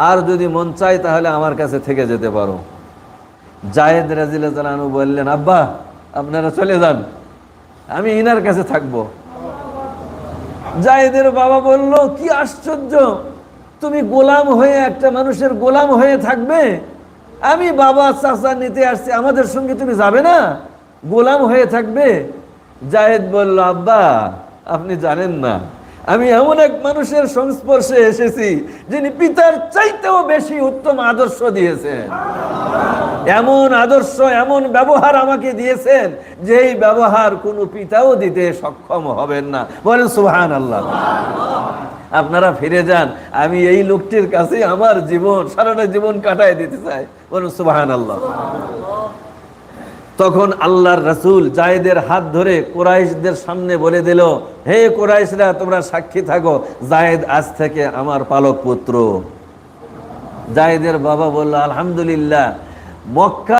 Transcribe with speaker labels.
Speaker 1: আর যদি মন চায় তাহলে আমার কাছে থেকে যেতে পারো। জায়েদ রাদিয়াল্লাহু তাআলা আনহু বললেন, আব্বা আপনারা চলে যান, আমি ইনার কাছে থাকবো। জায়েদের বাবা বলল, কি আশ্চর্য, তুমি গোলাম হয়ে, একটা মানুষের গোলাম হয়ে থাকবে? আমি বাবা চাচা নিতে আসছি, আমাদের সঙ্গে তুমি যাবে না, গোলাম হয়ে থাকবে? জায়েদ বলল, আব্বা আপনি জানেন না, আমি এমন এক মানুষের সংস্পর্শে এসেছি যিনি পিতার চাইতেও বেশি উত্তম আদর্শ দিয়েছেন। এমন আদর্শ, এমন ব্যবহার আমাকে দিয়েছেন যেই ব্যবহার কোনো পিতাও দিতে সক্ষম হবেন না। বলেন সুবহানাল্লাহ। আপনারা ফিরে যান, আমি এই লোকটির কাছে আমার জীবন, সারাটা জীবন কাটায় দিতে চাই। বলুন সুবহানাল্লাহ। তখন আল্লাহর রাসূল জায়েদের হাত ধরে কুরাইশদের সামনে বলে দিল, হে কুরাইশরা, তোমরা সাক্ষী থাকো, জায়েদ আজ থেকে আমার পালক পুত্র। জায়েদের বাবা বলল, আলহামদুলিল্লাহ। মক্কা